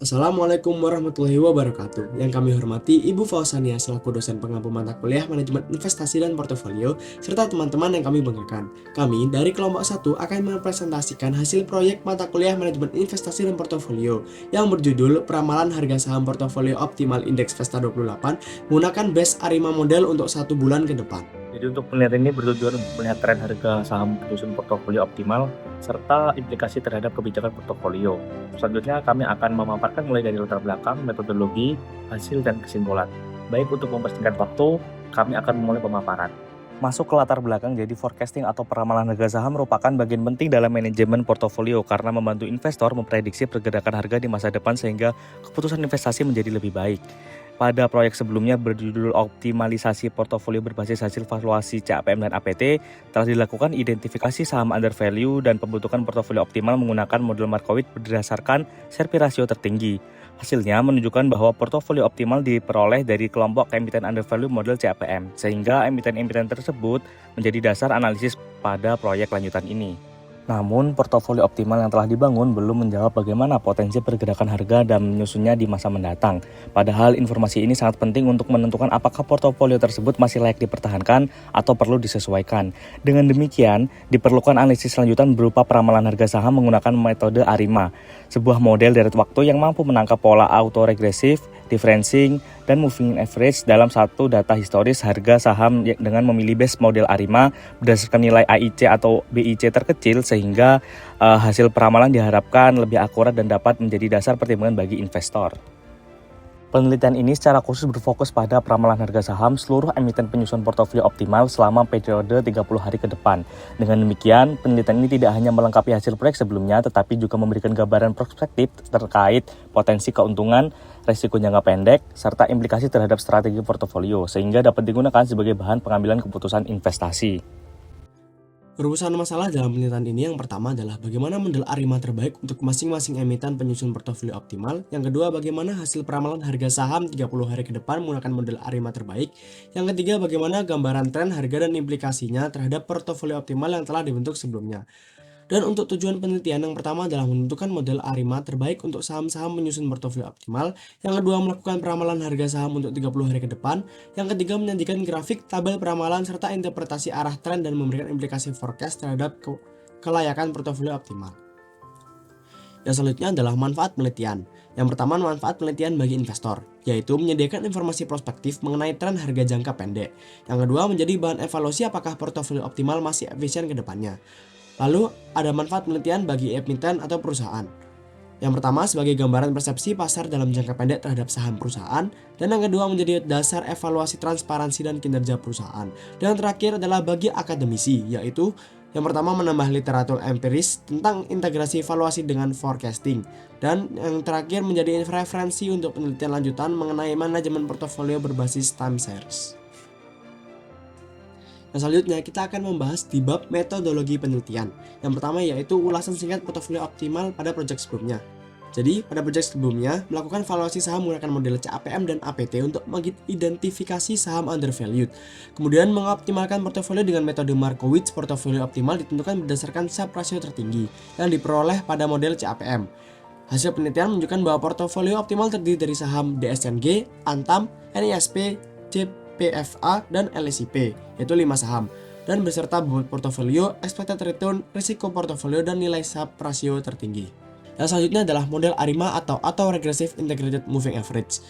Assalamualaikum warahmatullahi wabarakatuh. Yang kami hormati Ibu Fauzania selaku dosen pengampu mata kuliah Manajemen Investasi dan Portofolio, serta teman-teman yang kami banggakan. Kami dari kelompok 1 akan mempresentasikan hasil proyek mata kuliah Manajemen Investasi dan Portofolio yang berjudul Peramalan Harga Saham Portofolio Optimal Indeks Vesta 28 menggunakan base Arima model untuk 1 bulan ke depan. Jadi untuk penelitian ini bertujuan untuk melihat tren harga saham penyusun portofolio optimal serta implikasi terhadap kebijakan portofolio. Selanjutnya kami akan memaparkan mulai dari latar belakang, metodologi, hasil, dan kesimpulan. Baik, untuk mempersingkat waktu, kami akan memulai pemaparan. Masuk ke latar belakang, jadi forecasting atau peramalan harga saham merupakan bagian penting dalam manajemen portofolio karena membantu investor memprediksi pergerakan harga di masa depan sehingga keputusan investasi menjadi lebih baik. Pada proyek sebelumnya berjudul optimalisasi portofolio berbasis hasil valuasi CAPM dan APT, telah dilakukan identifikasi saham under value dan pembentukan portofolio optimal menggunakan model Markowitz berdasarkan Sharpe rasio tertinggi. Hasilnya menunjukkan bahwa portofolio optimal diperoleh dari kelompok emiten under value model CAPM, sehingga emiten-emiten tersebut menjadi dasar analisis pada proyek lanjutan ini. Namun, portofolio optimal yang telah dibangun belum menjawab bagaimana potensi pergerakan harga dan menyusunnya di masa mendatang. Padahal informasi ini sangat penting untuk menentukan apakah portofolio tersebut masih layak dipertahankan atau perlu disesuaikan. Dengan demikian, diperlukan analisis lanjutan berupa peramalan harga saham menggunakan metode ARIMA, sebuah model deret waktu yang mampu menangkap pola autoregresif, differencing, dan moving average dalam satu data historis harga saham dengan memilih base model ARIMA berdasarkan nilai AIC atau BIC terkecil sehingga hasil peramalan diharapkan lebih akurat dan dapat menjadi dasar pertimbangan bagi investor. Penelitian ini secara khusus berfokus pada peramalan harga saham seluruh emiten penyusun portofolio optimal selama periode 30 hari ke depan. Dengan demikian, penelitian ini tidak hanya melengkapi hasil proyek sebelumnya, tetapi juga memberikan gambaran perspektif terkait potensi keuntungan, risiko jangka pendek, serta implikasi terhadap strategi portofolio, sehingga dapat digunakan sebagai bahan pengambilan keputusan investasi. Perumusan masalah dalam penelitian ini yang pertama adalah bagaimana model ARIMA terbaik untuk masing-masing emiten penyusun portofolio optimal. Yang kedua, bagaimana hasil peramalan harga saham 30 hari ke depan menggunakan model ARIMA terbaik. Yang ketiga, bagaimana gambaran tren harga dan implikasinya terhadap portofolio optimal yang telah dibentuk sebelumnya. Dan untuk tujuan penelitian yang pertama adalah menentukan model ARIMA terbaik untuk saham-saham penyusun portofolio optimal. Yang kedua, melakukan peramalan harga saham untuk 30 hari ke depan. Yang ketiga, menyajikan grafik, tabel peramalan, serta interpretasi arah tren dan memberikan implikasi forecast terhadap kelayakan portofolio optimal. Yang selanjutnya adalah manfaat penelitian. Yang pertama, manfaat penelitian bagi investor, yaitu menyediakan informasi prospektif mengenai tren harga jangka pendek. Yang kedua, menjadi bahan evaluasi apakah portofolio optimal masih efisien ke depannya. Lalu, ada manfaat penelitian bagi emiten atau perusahaan. Yang pertama, sebagai gambaran persepsi pasar dalam jangka pendek terhadap saham perusahaan. Dan yang kedua, menjadi dasar evaluasi transparansi dan kinerja perusahaan. Dan yang terakhir adalah bagi akademisi, yaitu yang pertama menambah literatur empiris tentang integrasi evaluasi dengan forecasting. Dan yang terakhir menjadi referensi untuk penelitian lanjutan mengenai manajemen portofolio berbasis time series. Yang selanjutnya kita akan membahas di bab metodologi penelitian. Yang pertama yaitu ulasan singkat portofolio optimal pada proyek sebelumnya. Jadi pada proyek sebelumnya melakukan valuasi saham menggunakan model CAPM dan APT untuk mengidentifikasi saham undervalued. Kemudian mengoptimalkan portofolio dengan metode Markowitz. Portofolio optimal ditentukan berdasarkan Sharpe rasio tertinggi yang diperoleh pada model CAPM. Hasil penelitian menunjukkan bahwa portofolio optimal terdiri dari saham DSNG, Antam, NISP, JPFA, dan LSIP, yaitu 5 saham, dan beserta bobot portofolio, expected return, risiko portofolio, dan nilai Sharpe rasio tertinggi. Yang selanjutnya adalah model ARIMA atau Auto-Regressive Integrated Moving Average,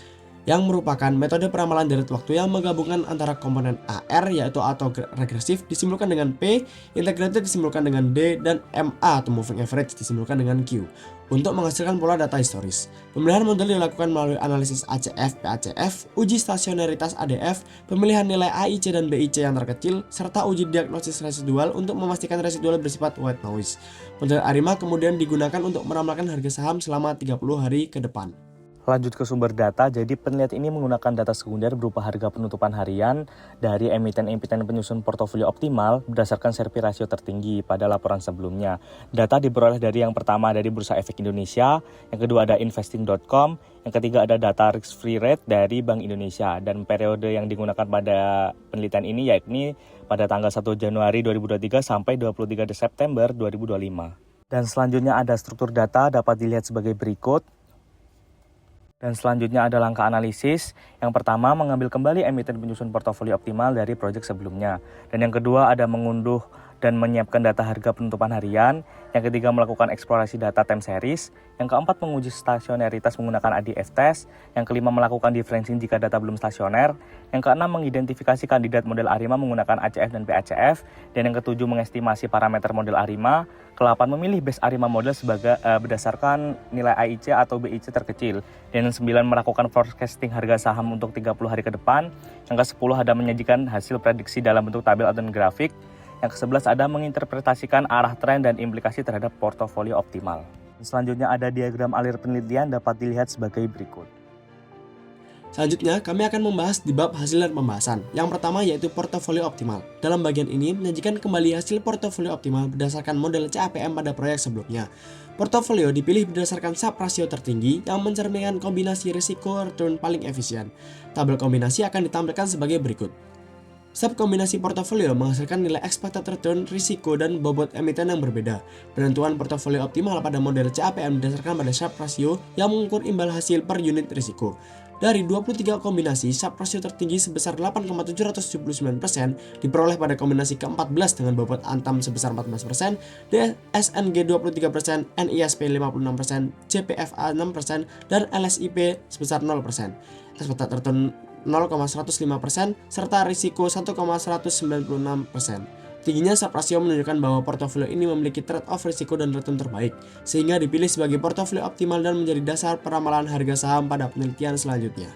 yang merupakan metode peramalan deret waktu yang menggabungkan antara komponen AR yaitu auto-regresif disimpulkan dengan P, integrated disimpulkan dengan D, dan MA atau moving average disimpulkan dengan Q untuk menghasilkan pola data historis. Pemilihan model dilakukan melalui analisis ACF, PACF, uji stasionaritas ADF, pemilihan nilai AIC dan BIC yang terkecil, serta uji diagnosis residual untuk memastikan residual bersifat white noise. Model ARIMA kemudian digunakan untuk meramalkan harga saham selama 30 hari ke depan. Lanjut ke sumber data, jadi penelitian ini menggunakan data sekunder berupa harga penutupan harian dari emiten-emiten penyusun portofolio optimal berdasarkan Sharpe rasio tertinggi pada laporan sebelumnya. Data diperoleh dari yang pertama dari Bursa Efek Indonesia, yang kedua ada investing.com, yang ketiga ada data risk-free rate dari Bank Indonesia, dan periode yang digunakan pada penelitian ini yakni pada tanggal 1 Januari 2023 sampai 23 September 2025. Dan selanjutnya ada struktur data dapat dilihat sebagai berikut. Dan selanjutnya ada langkah analisis. Yang pertama, mengambil kembali emiten penyusun portofolio optimal dari proyek sebelumnya. Dan yang kedua ada mengunduh dan menyiapkan data harga penutupan harian. Yang ketiga, melakukan eksplorasi data time series. Yang keempat, menguji stasioneritas menggunakan ADF test. Yang kelima, melakukan differencing jika data belum stasioner. Yang keenam, mengidentifikasi kandidat model ARIMA menggunakan ACF dan PACF. Dan yang ketujuh, mengestimasi parameter model ARIMA. Ke-8, memilih base ARIMA model sebagai berdasarkan nilai AIC atau BIC terkecil. Dan yang 9, melakukan forecasting harga saham untuk 30 hari ke depan. Yang ke-10, ada menyajikan hasil prediksi dalam bentuk tabel atau grafik. Yang ke-11 ada menginterpretasikan arah tren dan implikasi terhadap portofolio optimal. Selanjutnya ada diagram alir penelitian dapat dilihat sebagai berikut. Selanjutnya, kami akan membahas di bab hasil dan pembahasan. Yang pertama yaitu portofolio optimal. Dalam bagian ini, menyajikan kembali hasil portofolio optimal berdasarkan model CAPM pada proyek sebelumnya. Portofolio dipilih berdasarkan sub rasio tertinggi yang mencerminkan kombinasi risiko return paling efisien. Tabel kombinasi akan ditampilkan sebagai berikut. Sub kombinasi portofolio menghasilkan nilai expected return, risiko, dan bobot emiten yang berbeda. Penentuan portofolio optimal pada model CAPM berdasarkan pada Sharpe rasio yang mengukur imbal hasil per unit risiko. Dari 23 kombinasi, Sharpe rasio tertinggi sebesar 8,779% diperoleh pada kombinasi ke-14 dengan bobot Antam sebesar 14%, DSNG 23%, NISP 56%, JPFA 6%, dan LSIP sebesar 0%. Expected return 0,105% serta risiko 1,196%. Tingginya Sharpe rasio menunjukkan bahwa portofolio ini memiliki trade-off risiko dan return terbaik, sehingga dipilih sebagai portofolio optimal dan menjadi dasar peramalan harga saham pada penelitian selanjutnya.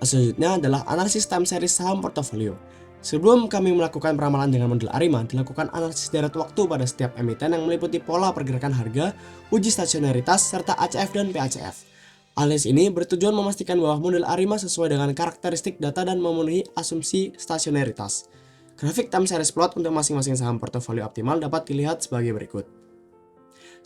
Selanjutnya adalah analisis time series saham portofolio. Sebelum kami melakukan peramalan dengan model ARIMA, dilakukan analisis deret waktu pada setiap emiten yang meliputi pola pergerakan harga, uji stasioneritas, serta ACF dan PACF. Analisis ini bertujuan memastikan bahwa model ARIMA sesuai dengan karakteristik data dan memenuhi asumsi stasioneritas. Grafik time series plot untuk masing-masing saham portofolio optimal dapat dilihat sebagai berikut.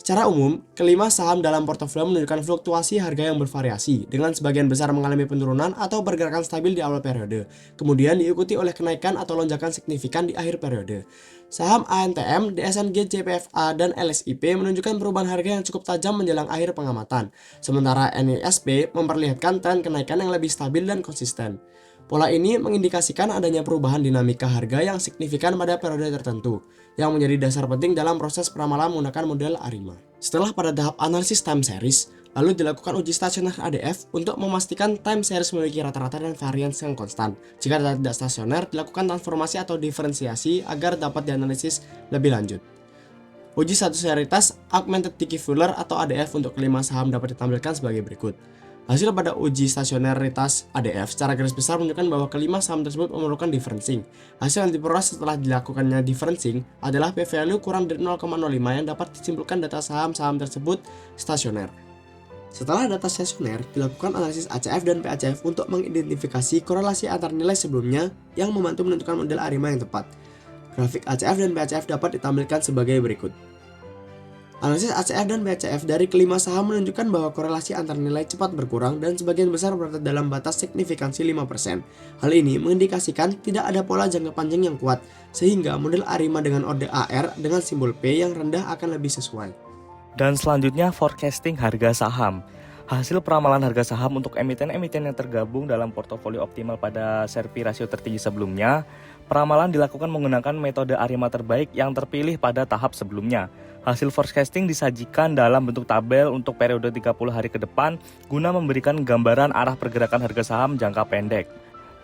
Secara umum, kelima saham dalam portofolio menunjukkan fluktuasi harga yang bervariasi, dengan sebagian besar mengalami penurunan atau pergerakan stabil di awal periode, kemudian diikuti oleh kenaikan atau lonjakan signifikan di akhir periode. Saham ANTM, DSNG, JPFA, dan LSIP menunjukkan perubahan harga yang cukup tajam menjelang akhir pengamatan, sementara NISP memperlihatkan tren kenaikan yang lebih stabil dan konsisten. Pola ini mengindikasikan adanya perubahan dinamika harga yang signifikan pada periode tertentu, yang menjadi dasar penting dalam proses peramalan menggunakan model ARIMA. Setelah pada tahap analisis time series, lalu dilakukan uji stasioner ADF untuk memastikan time series memiliki rata-rata dan varians yang konstan. Jika tidak stasioner, dilakukan transformasi atau diferensiasi agar dapat dianalisis lebih lanjut. Uji stasioneritas Augmented Dickey Fuller atau ADF untuk kelima saham dapat ditampilkan sebagai berikut. Hasil pada uji stasioneritas ADF secara garis besar menunjukkan bahwa kelima saham tersebut memerlukan differencing. Hasil yang diperoleh setelah dilakukannya differencing adalah p-value kurang dari 0,05 yang dapat disimpulkan data saham-saham tersebut stasioner. Setelah data stasioner, dilakukan analisis ACF dan PACF untuk mengidentifikasi korelasi antar nilai sebelumnya yang membantu menentukan model ARIMA yang tepat. Grafik ACF dan PACF dapat ditampilkan sebagai berikut. Analisis ACF dan PACF dari kelima saham menunjukkan bahwa korelasi antar nilai cepat berkurang dan sebagian besar berada dalam batas signifikansi 5%. Hal ini mengindikasikan tidak ada pola jangka panjang yang kuat, sehingga model ARIMA dengan orde AR dengan simbol P yang rendah akan lebih sesuai. Dan selanjutnya forecasting harga saham. Hasil peramalan harga saham untuk emiten-emiten yang tergabung dalam portofolio optimal pada Sharpe rasio tertinggi sebelumnya, peramalan dilakukan menggunakan metode ARIMA terbaik yang terpilih pada tahap sebelumnya. Hasil forecasting disajikan dalam bentuk tabel untuk periode 30 hari ke depan guna memberikan gambaran arah pergerakan harga saham jangka pendek.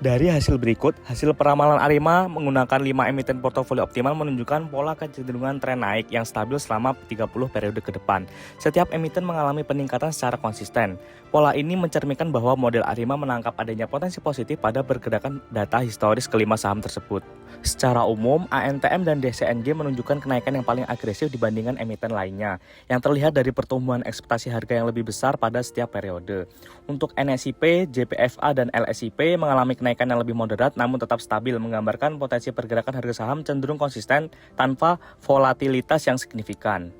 Dari hasil berikut, hasil peramalan ARIMA menggunakan 5 emiten portofolio optimal menunjukkan pola kecenderungan tren naik yang stabil selama 30 periode ke depan. Setiap emiten mengalami peningkatan secara konsisten. Pola ini mencerminkan bahwa model ARIMA menangkap adanya potensi positif pada pergerakan data historis kelima saham tersebut. Secara umum, ANTM dan DSNG menunjukkan kenaikan yang paling agresif dibandingkan emiten lainnya, yang terlihat dari pertumbuhan ekspektasi harga yang lebih besar pada setiap periode. Untuk NSIP, JPFA, dan LSIP mengalami kenaikan yang lebih moderat namun tetap stabil, menggambarkan potensi pergerakan harga saham cenderung konsisten tanpa volatilitas yang signifikan.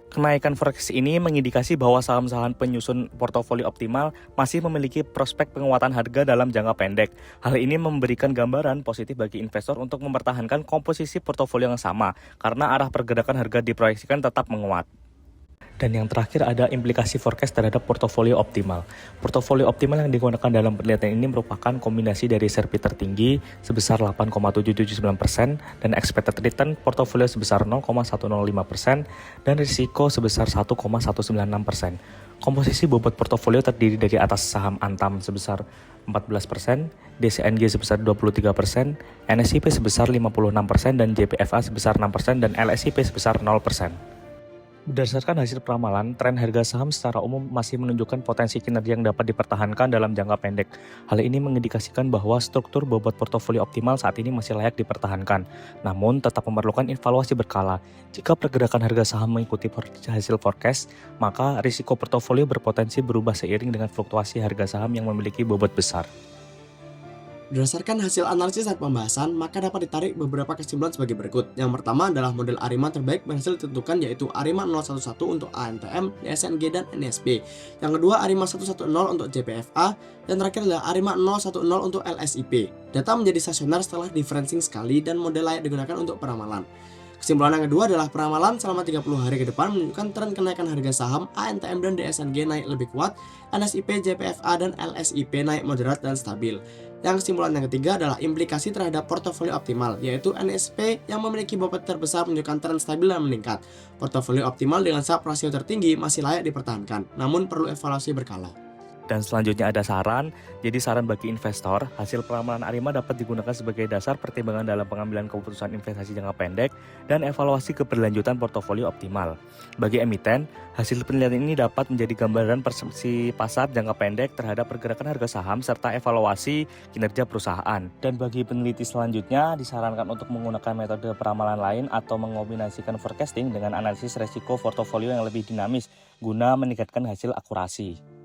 Kenaikan forex ini mengindikasi bahwa saham-saham penyusun portofolio optimal masih memiliki prospek penguatan harga dalam jangka pendek. Hal ini memberikan gambaran positif bagi investor untuk mempertahankan komposisi portofolio yang sama, karena arah pergerakan harga diproyeksikan tetap menguat. Dan yang terakhir ada implikasi forecast terhadap portofolio optimal. Portofolio optimal yang digunakan dalam penelitian ini merupakan kombinasi dari SRP tertinggi sebesar 8,779% dan expected return portofolio sebesar 0,105% dan risiko sebesar 1,196%. Komposisi bobot portofolio terdiri dari atas saham Antam sebesar 14%, DCNG sebesar 23%, NSIP sebesar 56% dan JPFA sebesar 6% dan LSIP sebesar 0%. Berdasarkan hasil peramalan, tren harga saham secara umum masih menunjukkan potensi kinerja yang dapat dipertahankan dalam jangka pendek. Hal ini mengindikasikan bahwa struktur bobot portofolio optimal saat ini masih layak dipertahankan, namun tetap memerlukan evaluasi berkala. Jika pergerakan harga saham mengikuti hasil forecast, maka risiko portofolio berpotensi berubah seiring dengan fluktuasi harga saham yang memiliki bobot besar. Berdasarkan hasil analisis dan pembahasan, maka dapat ditarik beberapa kesimpulan sebagai berikut. Yang pertama adalah model ARIMA terbaik berhasil ditentukan, yaitu ARIMA 011 untuk ANTM, DSNG, dan NSP. Yang kedua ARIMA 110 untuk JPFA, dan terakhir adalah ARIMA 010 untuk LSIP. Data menjadi stasioner setelah differencing sekali dan model layak digunakan untuk peramalan. Kesimpulan yang kedua adalah peramalan selama 30 hari ke depan menunjukkan tren kenaikan harga saham ANTM dan DSNG naik lebih kuat, NSIP, JPFA, dan LSIP naik moderat dan stabil. Yang kesimpulan yang ketiga adalah implikasi terhadap portofolio optimal, yaitu NSP yang memiliki bobot terbesar menunjukkan tren stabil dan meningkat. Portofolio optimal dengan Sharpe rasio tertinggi masih layak dipertahankan, namun perlu evaluasi berkala. Dan selanjutnya ada saran. Jadi saran bagi investor, hasil peramalan ARIMA dapat digunakan sebagai dasar pertimbangan dalam pengambilan keputusan investasi jangka pendek dan evaluasi keberlanjutan portofolio optimal. Bagi emiten, hasil penelitian ini dapat menjadi gambaran persepsi pasar jangka pendek terhadap pergerakan harga saham serta evaluasi kinerja perusahaan. Dan bagi peneliti selanjutnya, disarankan untuk menggunakan metode peramalan lain atau mengombinasikan forecasting dengan analisis resiko portofolio yang lebih dinamis guna meningkatkan hasil akurasi.